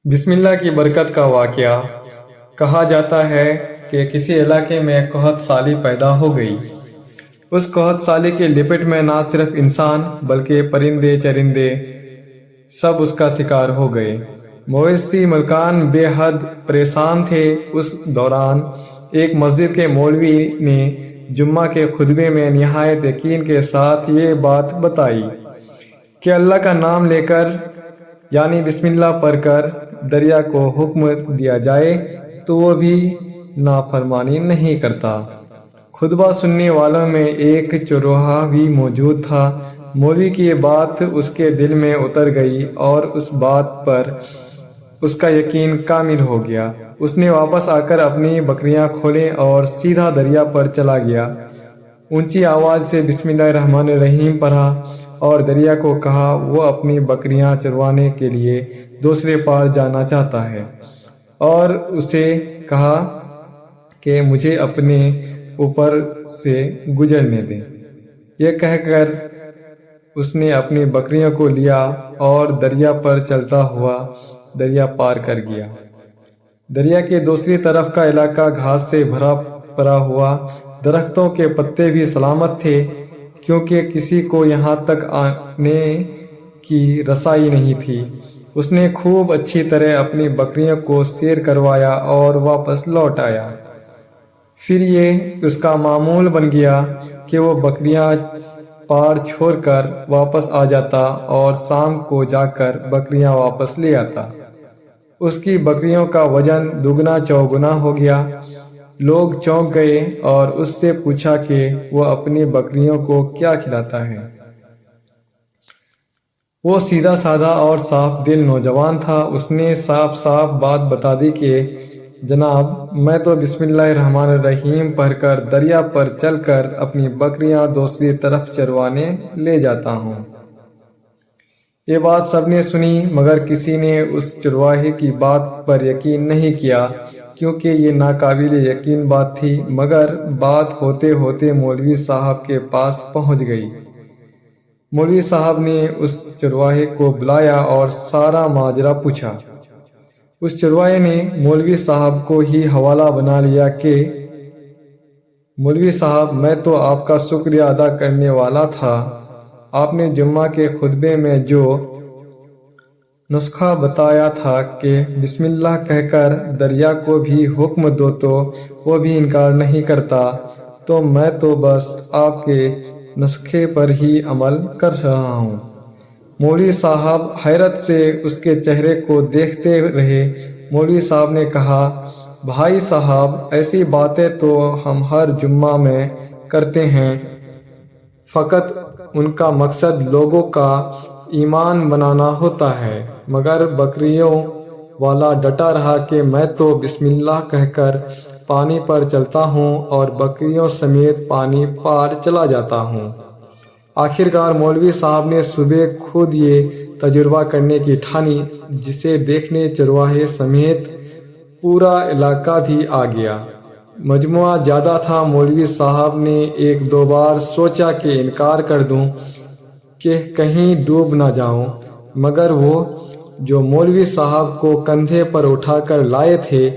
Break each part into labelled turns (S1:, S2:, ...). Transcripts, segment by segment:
S1: بسم اللہ کی برکت کا واقعہ۔ کہا جاتا ہے کہ کسی علاقے میں قحط سالی پیدا ہو گئی۔ اس قحط سالی کے لپٹ میں نہ صرف انسان بلکہ پرندے چرندے سب اس کا شکار ہو گئے۔ مویشی ملکان بے حد پریشان تھے۔ اس دوران ایک مسجد کے مولوی نے جمعہ کے خطبے میں نہایت یقین کے ساتھ یہ بات بتائی کہ اللہ کا نام لے کر یعنی بسم اللہ پڑھ کر دریا کو حکم دیا جائے تو وہ بھی نافرمانی نہیں کرتا۔ خطبہ سننے والوں میں ایک چرواہا بھی موجود تھا۔ مولوی کی یہ بات اس کے دل میں اتر گئی اور اس بات پر اس کا یقین کامل ہو گیا۔ اس نے واپس آ کر اپنی بکریاں کھولیں اور سیدھا دریا پر چلا گیا۔ اونچی آواز سے بسم اللہ الرحمن الرحیم پڑھا اور دریا کو کہا وہ اپنی بکریاں چروانے کے لیے دوسرے پار جانا چاہتا ہے، اور اسے کہا کہ مجھے اپنے اوپر سے گزرنے دیں۔ یہ کہہ کر اس نے اپنی بکریوں کو لیا اور دریا پر چلتا ہوا دریا پار کر گیا۔ دریا کے دوسری طرف کا علاقہ گھاس سے بھرا پڑا ہوا، درختوں کے پتے بھی سلامت تھے کیونکہ کسی کو یہاں تک آنے کی رسائی نہیں تھی۔ اس نے خوب اچھی طرح اپنی بکریوں کو سیر کروایا اور واپس لوٹ آیا۔ پھر یہ اس کا معمول بن گیا کہ وہ بکریاں پار چھوڑ کر واپس آ جاتا اور شام کو جا کر بکریاں واپس لے آتا۔ اس کی بکریوں کا وزن دگنا چوگنا ہو گیا۔ لوگ چونک گئے اور اس سے پوچھا کہ وہ اپنی بکریوں کو کیا کھلاتا ہے۔ وہ سیدھا سادہ اور صاف دل نوجوان تھا۔ اس نے صاف صاف بات بتا دی کہ جناب، میں تو بسم اللہ الرحمن الرحیم پڑھ کر دریا پر چل کر اپنی بکریاں دوسری طرف چروانے لے جاتا ہوں۔ یہ بات سب نے سنی مگر کسی نے اس چرواہے کی بات پر یقین نہیں کیا کیونکہ یہ ناقابل یقین بات تھی، مگر بات ہوتے ہوتے مولوی صاحب کے پاس پہنچ گئی۔ مولوی صاحب نے اس چرواہے کو بلایا اور سارا ماجرا پوچھا۔ اس چرواہے نے مولوی صاحب کو ہی حوالہ بنا لیا کہ مولوی صاحب، میں تو آپ کا شکریہ ادا کرنے والا تھا۔ آپ نے جمعہ کے خطبے میں جو نسخہ بتایا تھا کہ بسم اللہ کہہ کر دریا کو بھی حکم دو تو وہ بھی انکار نہیں کرتا، تو میں تو بس آپ کے نسخے پر ہی عمل کر رہا ہوں۔ مولوی صاحب حیرت سے اس کے چہرے کو دیکھتے رہے۔ مولوی صاحب نے کہا، بھائی صاحب، ایسی باتیں تو ہم ہر جمعہ میں کرتے ہیں، فقط ان کا مقصد لوگوں کا ایمان بنانا ہوتا ہے۔ مگر بکریوں والا ڈٹا رہا کہ میں تو بسم اللہ کہہ کر پانی پر چلتا ہوں اور بکریوں سمیت پانی پار چلا جاتا ہوں۔ آخرکار مولوی صاحب نے صبح خود یہ تجربہ کرنے کی ٹھانی، جسے دیکھنے چرواہے سمیت پورا علاقہ بھی آ گیا۔ مجموعہ زیادہ تھا۔ مولوی صاحب نے ایک دو بار سوچا کہ انکار کر دوں کہ کہیں ڈوب نہ جاؤں، مگر وہ جو مولوی صاحب کو کندھے پر اٹھا کر لائے تھے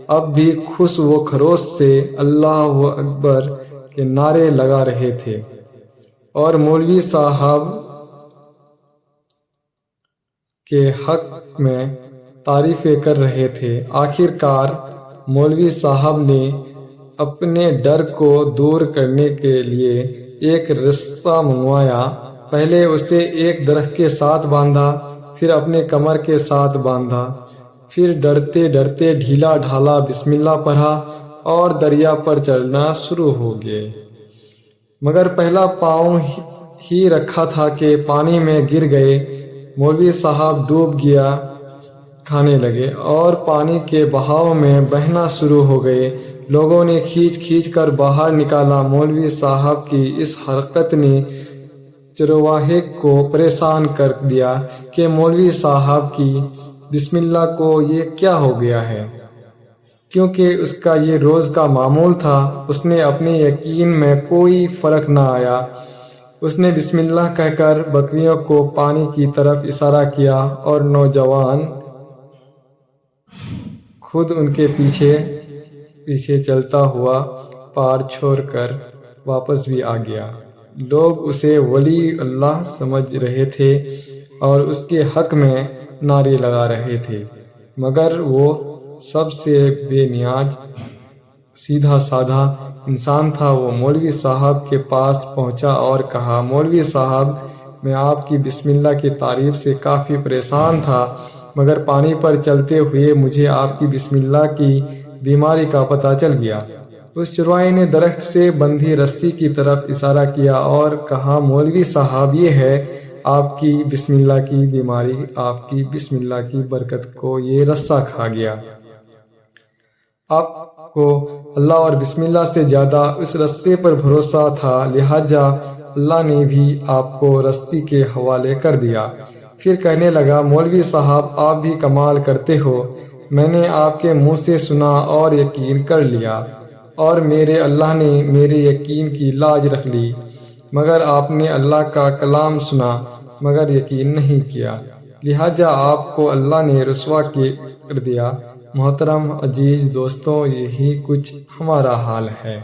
S1: اب بھی خوش و خروش سے اللہ اکبر کے نعرے لگا رہے تھے اور مولوی صاحب کے حق میں تعریفیں کر رہے تھے۔ آخرکار مولوی صاحب نے اپنے ڈر کو دور کرنے کے لیے ایک رستہ منگوایا۔ پہلے اسے ایک درخت کے ساتھ باندھا، پھر اپنے کمر کے ساتھ باندھا، پھر ڈرتے ڈرتے ڈھیلا ڈھالا بسم اللہ پڑھا اور دریا پر چلنا شروع ہو گئے۔ مگر پہلا پاؤں ہی رکھا تھا کہ پانی میں گر گئے۔ مولوی صاحب ڈوب گیا کھانے لگے اور پانی کے بہاؤ میں بہنا شروع ہو گئے۔ لوگوں نے کھینچ کھینچ کر باہر نکالا۔ مولوی صاحب کی اس حرکت نے چرواہے کو پریشان کر دیا کہ مولوی صاحب کی بسم اللہ کو یہ کیا ہو گیا ہے، کیونکہ اس کا یہ روز کا معمول تھا۔ اس نے اپنے یقین میں کوئی فرق نہ آیا۔ اس نے بسم اللہ کہہ کر بکریوں کو پانی کی طرف اشارہ کیا اور نوجوان خود ان کے پیچھے چلتا ہوا پار چھوڑ کر واپس بھی آ گیا۔ لوگ اسے ولی اللہ سمجھ رہے تھے اور اس کے حق میں نعرے لگا رہے تھے، مگر وہ سب سے بے نیاز سیدھا سادہ انسان تھا۔ وہ مولوی صاحب کے پاس پہنچا اور کہا، مولوی صاحب، میں آپ کی بسم اللہ کی تعریف سے کافی پریشان تھا، مگر پانی پر چلتے ہوئے مجھے آپ کی بسم اللہ کی بیماری کا پتہ چل گیا۔ اس چرواہے نے درخت سے بندھی رسی کی طرف اشارہ کیا اور کہا، مولوی صاحب، یہ ہے آپ کی بسم اللہ کی بیماری، آپ کی بسم اللہ کی برکت کو یہ رسہ کھا گیا۔ آپ کو اللہ اور بسم اللہ سے زیادہ اس رسے پر بھروسہ تھا، لہٰذا اللہ نے بھی آپ کو رسی کے حوالے کر دیا۔ پھر کہنے لگا، مولوی صاحب، آپ بھی کمال کرتے ہو، میں نے آپ کے منہ سے سنا اور یقین کر لیا، اور میرے اللہ نے میرے یقین کی لاج رکھ لی، مگر آپ نے اللہ کا کلام سنا مگر یقین نہیں کیا، لہٰذا آپ کو اللہ نے رسوا کر دیا۔ محترم عزیز دوستوں، یہی کچھ ہمارا حال ہے۔